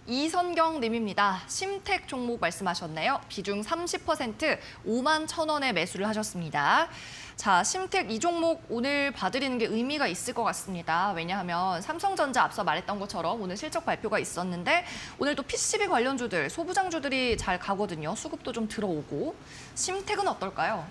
이선경 님입니다. 심택 종목 말씀하셨네요. 비중 30%, 5만 1,000원에 매수를 하셨습니다. 자, 심택 이 종목 오늘 봐드리는 게 의미가 있을 것 같습니다. 왜냐하면 삼성전자 앞서 말했던 것처럼 오늘 실적 발표가 있었는데 오늘 또 PCB 관련주들, 소부장주들이 잘 가거든요. 수급도 좀 들어오고. 심택은 어떨까요?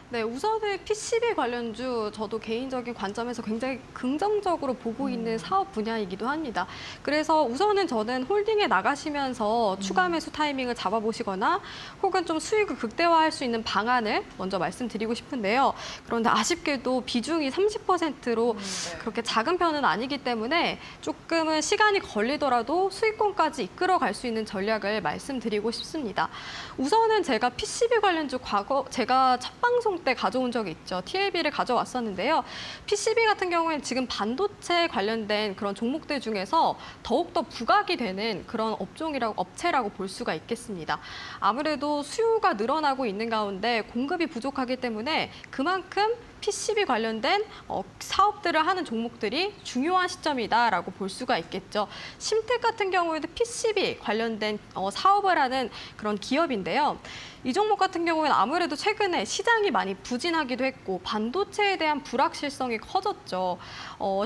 네, 우선은 PCB 관련주 저도 개인적인 관점에서 굉장히 긍정적으로 보고 있는 사업 분야이기도 합니다. 그래서 우선은 저는 홀딩에 나가시면서 추가 매수 타이밍을 잡아보시거나 혹은 좀 수익을 극대화할 수 있는 방안을 먼저 말씀드리고 싶은데요. 그런데 아쉽게도 비중이 30%로 그렇게 작은 편은 아니기 때문에 조금은 시간이 걸리더라도 수익권까지 이끌어갈 수 있는 전략을 말씀드리고 싶습니다. 우선은 제가 PCB 관련주 제가 첫 방송 때 가져온 적이 있죠. TLB를 가져왔었는데요. PCB 같은 경우에는 지금 반도체 관련된 그런 종목들 중에서 더욱더 부각이 되는 그런 업체라고 볼 수가 있겠습니다. 아무래도 수요가 늘어나고 있는 가운데 공급이 부족하기 때문에 그만큼 PCB 관련된 사업들을 하는 종목들이 중요한 시점이다라고 볼 수가 있겠죠. 심택 같은 경우에도 PCB 관련된 사업을 하는 그런 기업인데요. 이 종목 같은 경우에는 아무래도 최근에 시장이 많이 부진하기도 했고 반도체에 대한 불확실성이 커졌죠.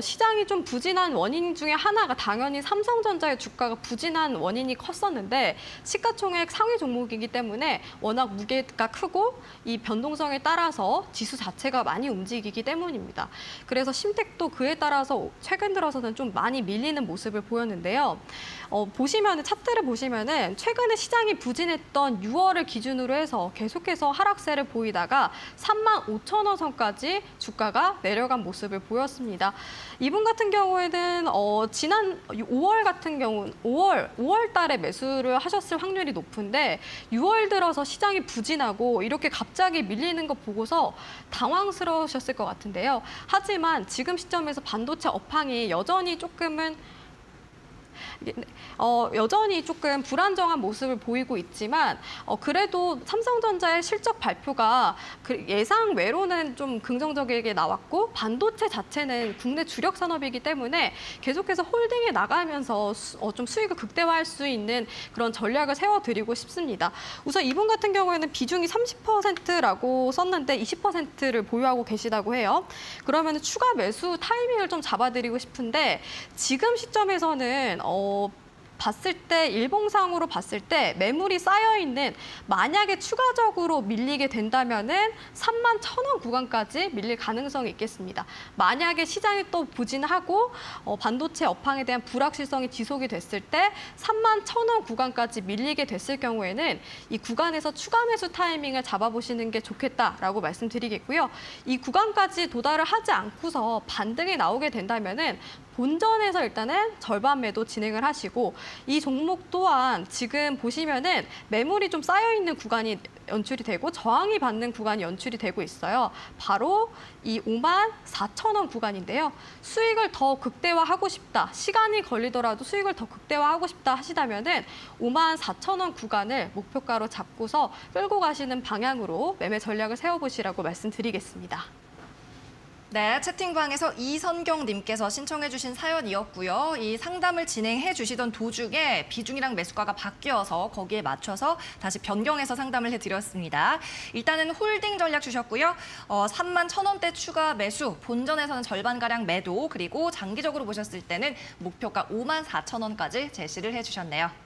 시장이 좀 부진한 원인 중에 하나가 당연히 삼성전자의 주가가 부진한 원인이 컸었는데 시가총액 상위 종목이기 때문에 워낙 무게가 크고 이 변동성에 따라서 지수 자체가 많이 움직이기 때문입니다. 그래서 심택도 그에 따라서 최근 들어서는 좀 많이 밀리는 모습을 보였는데요. 차트를 보시면은 최근에 시장이 부진했던 6월을 기준으로 해서 계속해서 하락세를 보이다가 35,000원 선까지 주가가 내려간 모습을 보였습니다. 이분 같은 경우에는 지난 5월 같은 경우 5월 달에 매수를 하셨을 확률이 높은데 6월 들어서 시장이 부진하고 이렇게 갑자기 밀리는 거 보고서 당황스러우셨을 것 같은데요. 하지만 지금 시점에서 반도체 업황이 여전히 조금 불안정한 모습을 보이고 있지만 그래도 삼성전자의 실적 발표가 예상 외로는 좀 긍정적이게 나왔고 반도체 자체는 국내 주력 산업이기 때문에 계속해서 홀딩에 나가면서 좀 수익을 극대화할 수 있는 그런 전략을 세워드리고 싶습니다. 우선 이분 같은 경우에는 비중이 30%라고 썼는데 20%를 보유하고 계시다고 해요. 그러면 추가 매수 타이밍을 좀 잡아드리고 싶은데 지금 시점에서는 봤을 때 일봉상으로 봤을 때 매물이 쌓여 있는 만약에 추가적으로 밀리게 된다면은 31,000원 구간까지 밀릴 가능성이 있겠습니다. 만약에 시장이 또 부진하고 반도체 업황에 대한 불확실성이 지속이 됐을 때 31,000원 구간까지 밀리게 됐을 경우에는 이 구간에서 추가 매수 타이밍을 잡아보시는 게 좋겠다라고 말씀드리겠고요. 이 구간까지 도달을 하지 않고서 반등이 나오게 된다면은 본전에서 일단은 절반 매도 진행을 하시고 이 종목 또한 지금 보시면은 매물이 좀 쌓여 있는 구간이 연출이 되고 저항이 받는 구간이 연출이 되고 있어요. 바로 이 54,000원 구간인데요. 수익을 더 극대화하고 싶다. 시간이 걸리더라도 수익을 더 극대화하고 싶다 하시다면은 54,000원 구간을 목표가로 잡고서 끌고 가시는 방향으로 매매 전략을 세워보시라고 말씀드리겠습니다. 네, 채팅방에서 이선경 님께서 신청해 주신 사연이었고요. 이 상담을 진행해 주시던 도중에 비중이랑 매수가가 바뀌어서 거기에 맞춰서 다시 변경해서 상담을 해드렸습니다. 일단은 홀딩 전략 주셨고요. 31,000원대 추가 매수, 본전에서는 절반가량 매도, 그리고 장기적으로 보셨을 때는 목표가 54,000원까지 제시를 해주셨네요.